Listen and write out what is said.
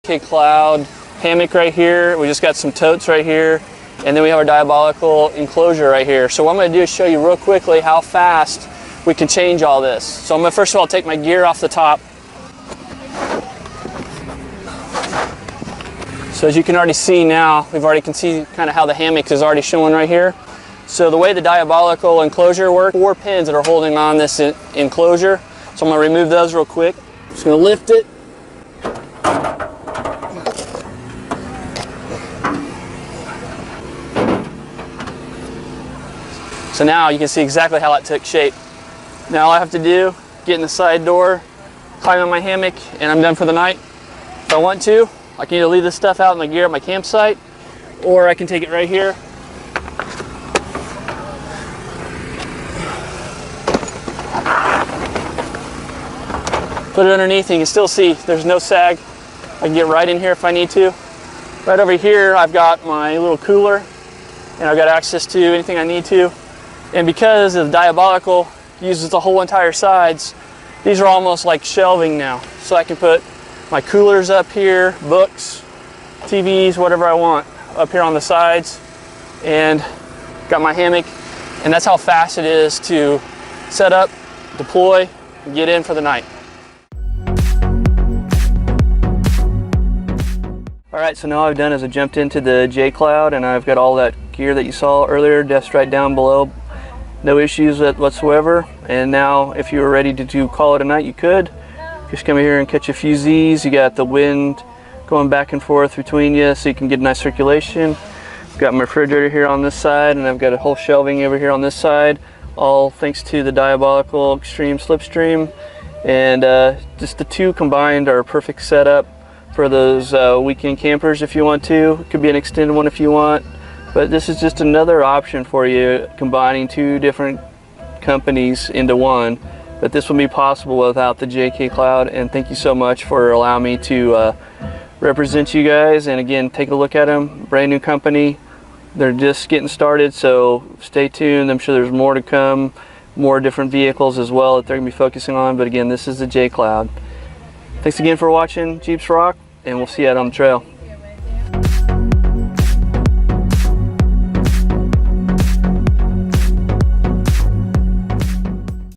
JKCLOUD hammock right here. We just got some totes right here. And then we have our Diabolical enclosure right here. So what I'm going to do is show you real quickly how fast we can change all this. So I'm going to first of all take my gear off the top. So as you can already see now, can see kind of how the hammock is already showing right here. So the way the Diabolical enclosure works, 4 pins that are holding on this enclosure. So I'm going to remove those real quick. Just going to lift it. So now you can see exactly how that took shape. Now all I have to do, get in the side door, climb on my hammock, and I'm done for the night. If I want to, I can either leave this stuff out in my gear at my campsite, or I can take it right here. Put it underneath, and you can still see there's no sag. I can get right in here if I need to. Right over here, I've got my little cooler, and I've got access to anything I need to. And because the Diabolical uses the whole entire sides, these are almost like shelving now. So I can put my coolers up here, books, TVs, whatever I want up here on the sides, and got my hammock. And that's how fast it is to set up, deploy, and get in for the night. All right, so now all I've done is I jumped into the JKLOUD, and I've got all that gear that you saw earlier just right down below. No issues whatsoever. And now if you were ready to call it a night, you could. Just come here and catch a few Z's. You got the wind going back and forth between you so you can get nice circulation. I've got my refrigerator here on this side, and I've got a whole shelving over here on this side, all thanks to the Diabolical Extreme SLIPSTREAM. And just the two combined are a perfect setup for those weekend campers if you want to. It could be an extended one if you want. But this is just another option for you, combining 2 different companies into one. But this wouldn't be possible without the JKCLOUD, and thank you so much for allowing me to represent you guys. And again, take a look at them. Brand new company. They're just getting started, so stay tuned. I'm sure there's more to come, more different vehicles as well that they're going to be focusing on. But again, this is the JKLOUD. Thanks again for watching Jeeps Rock, and we'll see you out on the trail.